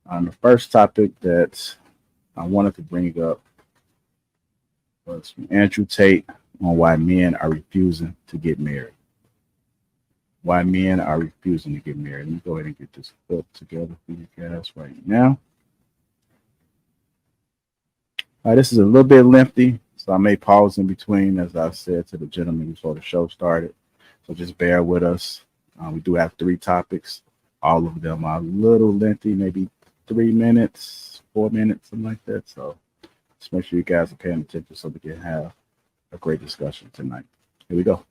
The first topic that I wanted to bring up was from Andrew Tate on why men are refusing to get married. Why men are refusing to get married. Let me go ahead and get this book together for you guys right now. This is a little bit lengthy, so I may pause in between, as I said to the gentleman before the show started. So just bear with us. We do have three topics. All of them are a little lengthy, maybe 3 minutes, 4 minutes, something like that. So just make sure you guys are paying attention so we can have a great discussion tonight. Here we go.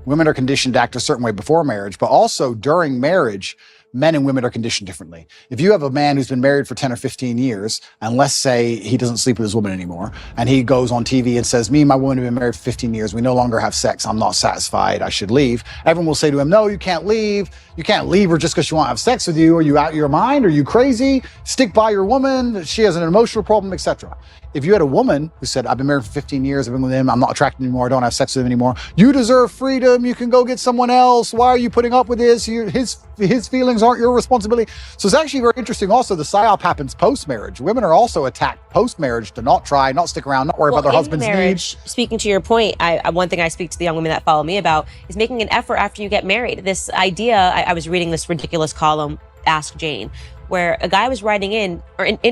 Women are conditioned to act a certain way before marriage, but also during marriage, men and women are conditioned differently. If you have a man who's been married for 10 or 15 years, and let's say he doesn't sleep with his woman anymore, and he goes on TV and says, me and my woman have been married for 15 years, we no longer have sex, I'm not satisfied, I should leave. Everyone will say to him, no, you can't leave. You can't leave her just because she won't have sex with you. Are you out of your mind? Are you crazy? Stick by your woman. She has an emotional problem, etc. If you had a woman who said, I've been married for 15 years, I've been with him, I'm not attracted anymore, I don't have sex with him anymore, you deserve freedom, you can go get someone else, why are you putting up with this? His feelings aren't your responsibility. So it's actually very interesting also, the psyop happens post-marriage. Women are also attacked post-marriage to not try, not stick around, not worry about their husband's needs. Speaking to your point, one thing I speak to the young women that follow me about is making an effort after you get married. This idea, I was reading this ridiculous column, Ask Jane, where a guy was writing in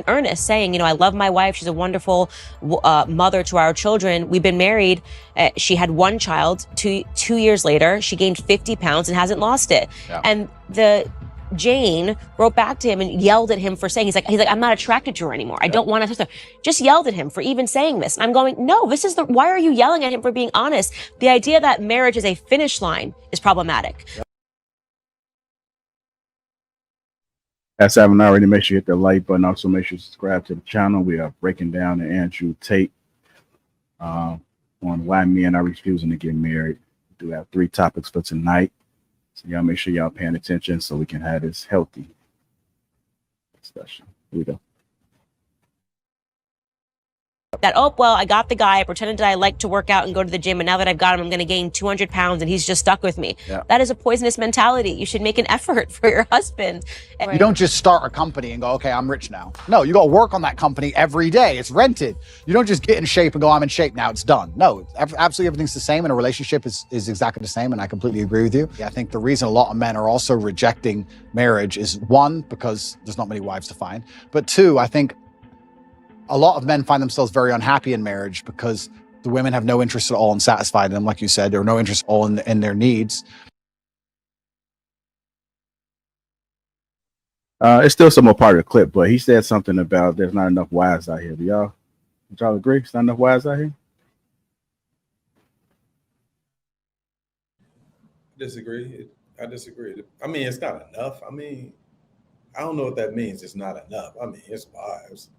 earnest saying, I love my wife. She's a wonderful mother to our children. We've been married. She had one child. Two years later, she gained 50 pounds and hasn't lost it. Yeah. And the Jane wrote back to him and yelled at him for saying, he's like, I'm not attracted to her anymore. I don't want to. Just yelled at him for even saying this. And I'm going, no, why are you yelling at him for being honest? The idea that marriage is a finish line is problematic. Yep. As I haven't already, make sure you hit the like button. Also, make sure you subscribe to the channel. We are breaking down the Andrew Tate on why men are refusing to get married. We do have three topics for tonight. So y'all make sure y'all paying attention so we can have this healthy discussion. Here we go. That, I got the guy, I pretended that I like to work out and go to the gym, and now that I've got him, I'm going to gain 200 pounds and he's just stuck with me. Yeah. That is a poisonous mentality. You should make an effort for your husband. You don't just start a company and go, okay, I'm rich now. No, you got to work on that company every day. It's rented. You don't just get in shape and go, I'm in shape now, it's done. No, absolutely everything's the same, and a relationship is exactly the same, and I completely agree with you. I think the reason a lot of men are also rejecting marriage is, one, because there's not many wives to find, but two, I think a lot of men find themselves very unhappy in marriage because the women have no interest at all in satisfying them, like you said, or no interest at all in their needs. It's still some more part of the clip, but he said something about there's not enough wives out here. Would y'all agree? There's not enough wives out here? I disagree. I mean, it's not enough. I mean, I don't know what that means. It's not enough. I mean, it's wives.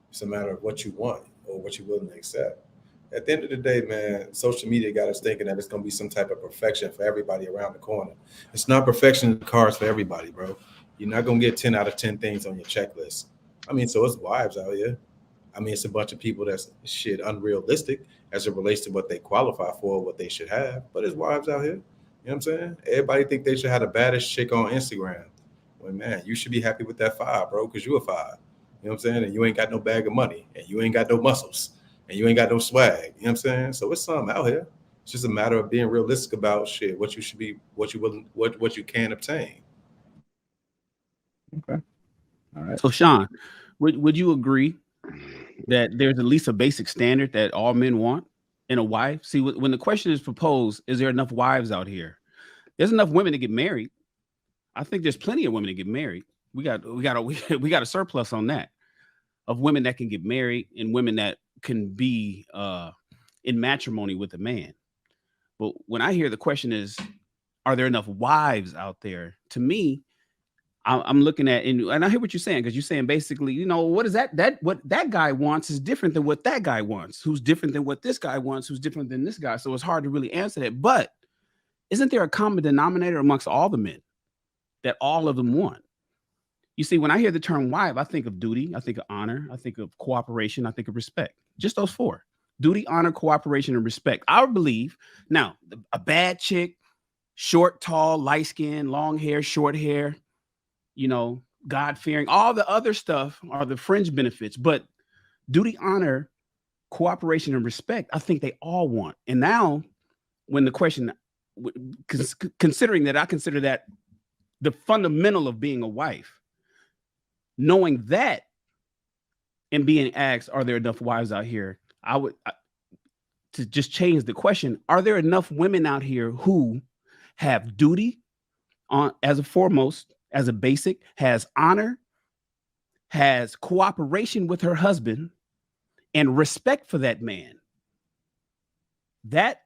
It's a matter of what you want or what you're willing to accept. At the end of the day, man, social media got us thinking that it's going to be some type of perfection for everybody around the corner. It's not perfection in the cards for everybody, bro. You're not going to get 10 out of 10 things on your checklist. I mean, so it's wives out here. I mean, it's a bunch of people that's unrealistic as it relates to what they qualify for, what they should have. But it's wives out here. You know what I'm saying? Everybody think they should have the baddest chick on Instagram. Well, man, you should be happy with that 5, bro, because you're a 5. You know what I'm saying? And you ain't got no bag of money, and you ain't got no muscles, and you ain't got no swag. You know what I'm saying? So it's something out here. It's just a matter of being realistic about what you should be, what you can obtain. Okay. All right. So Sean, would you agree that there's at least a basic standard that all men want in a wife? See, when the question is proposed, is there enough wives out here? There's enough women to get married. I think there's plenty of women to get married. We got a surplus on that, of women that can get married and women that can be in matrimony with a man. But when I hear the question is, are there enough wives out there? To me, I'm looking at, and I hear what you're saying, because you're saying basically, what is what that guy wants is different than what that guy wants, who's different than what this guy wants, who's different than this guy. So it's hard to really answer that. But isn't there a common denominator amongst all the men that all of them want? You see, when I hear the term wife, I think of duty, I think of honor, I think of cooperation, I think of respect. Just those 4: duty, honor, cooperation, and respect. I believe now a bad chick, short, tall, light skin, long hair, short hair, God-fearing, all the other stuff are the fringe benefits. But duty, honor, cooperation, and respect, I think they all want. And now, when the question, considering that I consider that the fundamental of being a wife, knowing that and being asked, are there enough wives out here? To just change the question, are there enough women out here who have duty on as a foremost, as a basic, has honor, has cooperation with her husband, and respect for that man? That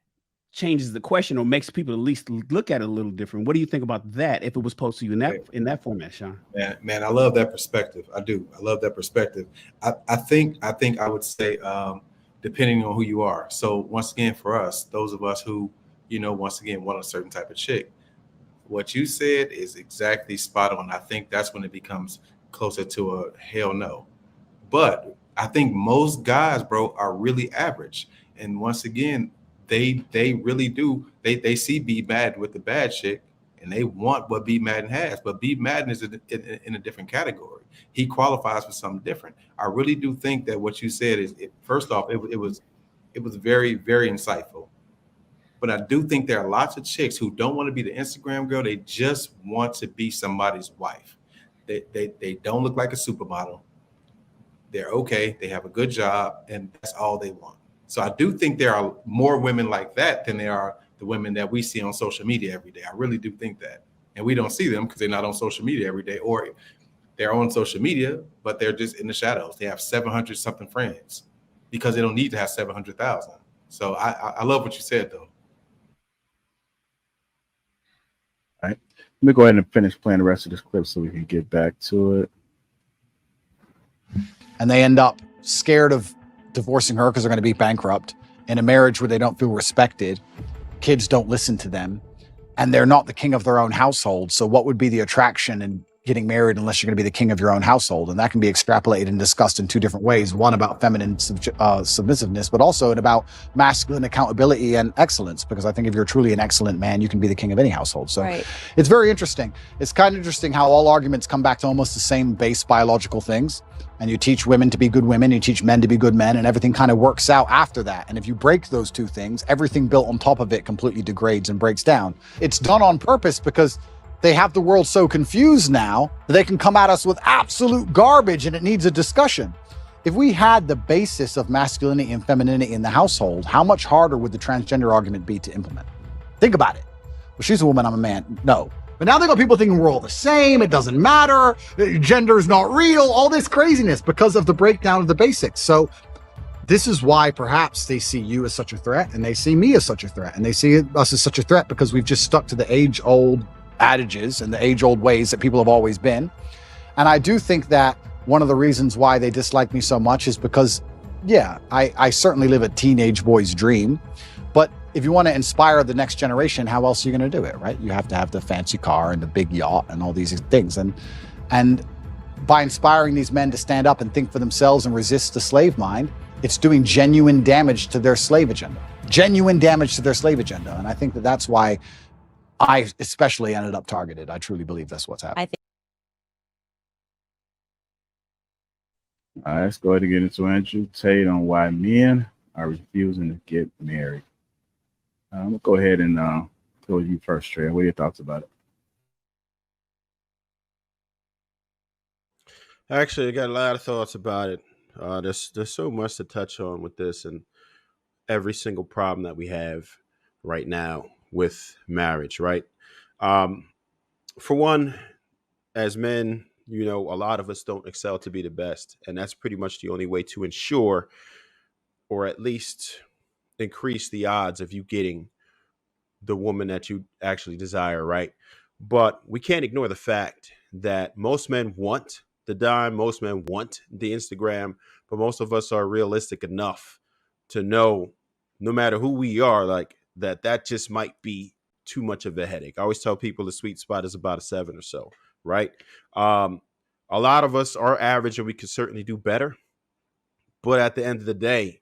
changes the question, or makes people at least look at it a little different. What do you think about that if it was posed to you in that format, Sean? Man, I love that perspective. I do. I love that perspective. I think I would say, depending on who you are. So once again, for us, those of us who, once again, want a certain type of chick, what you said is exactly spot on. I think that's when it becomes closer to a hell no. But I think most guys, bro, are really average. And once again, they really do. They see B Madden with the bad chick, and they want what B Madden has. But B Madden is in a different category. He qualifies for something different. I really do think that what you said is, first off, it was very, very insightful. But I do think there are lots of chicks who don't want to be the Instagram girl. They just want to be somebody's wife. They don't look like a supermodel. They're okay. They have a good job, and that's all they want. So I do think there are more women like that than there are the women that we see on social media every day. I really do think that. And we don't see them because they're not on social media every day, or they're on social media, but they're just in the shadows. They have 700 something friends because they don't need to have 700,000. So I love what you said, though. All right. Let me go ahead and finish playing the rest of this clip so we can get back to it. And they end up scared of divorcing her because they're going to be bankrupt, in a marriage where they don't feel respected, kids don't listen to them, and they're not the king of their own household. So what would be the attraction in getting married unless you're going to be the king of your own household? And that can be extrapolated and discussed in two different ways. One about feminine submissiveness, but also about masculine accountability and excellence. Because I think if you're truly an excellent man, you can be the king of any household. So It's very interesting. It's kind of interesting how all arguments come back to almost the same base biological things. And you teach women to be good women, you teach men to be good men, and everything kind of works out after that. And if you break those two things, everything built on top of it completely degrades and breaks down. It's done on purpose because they have the world so confused now that they can come at us with absolute garbage, and it needs a discussion. If we had the basis of masculinity and femininity in the household, how much harder would the transgender argument be to implement? Think about it. Well, she's a woman, I'm a man. No. But now they got people thinking we're all the same. It doesn't matter. Gender is not real. All this craziness because of the breakdown of the basics. So this is why perhaps they see you as such a threat, and they see me as such a threat, and they see us as such a threat because we've just stuck to the age-old adages and the age-old ways that people have always been. And I do think that one of the reasons why they dislike me so much is because, yeah, I certainly live a teenage boy's dream. But if you want to inspire the next generation, how else are you going to do it, right? You have to have the fancy car and the big yacht and all these things. And by inspiring these men to stand up and think for themselves and resist the slave mind, it's doing genuine damage to their slave agenda. Genuine damage to their slave agenda. And I think that that's why I especially ended up targeted. I truly believe that's what's happening. All right, let's go ahead and get into Andrew Tate on why men are refusing to get married. I'm going to go ahead and go with you first, Trey. What are your thoughts about it? Actually, I got a lot of thoughts about it. There's so much to touch on with this and every single problem that we have right now with marriage, right? For one, as men, a lot of us don't excel to be the best. And that's pretty much the only way to ensure, or at least increase the odds of you getting the woman that you actually desire, right? But we can't ignore the fact that most men want the dime, most men want the Instagram, but most of us are realistic enough to know, no matter who we are, like that just might be too much of a headache. I always tell people the sweet spot is about a 7 or so, right? A lot of us are average and we could certainly do better. But at the end of the day,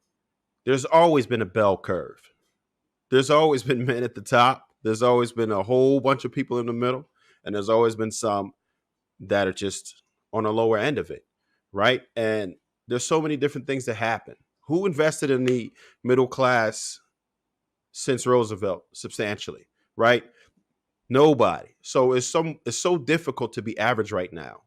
there's always been a bell curve. There's always been men at the top. There's always been a whole bunch of people in the middle. And there's always been some that are just on the lower end of it, right? And there's so many different things that happen. Who invested in the middle class since Roosevelt substantially, right? Nobody. So it's so difficult to be average right now.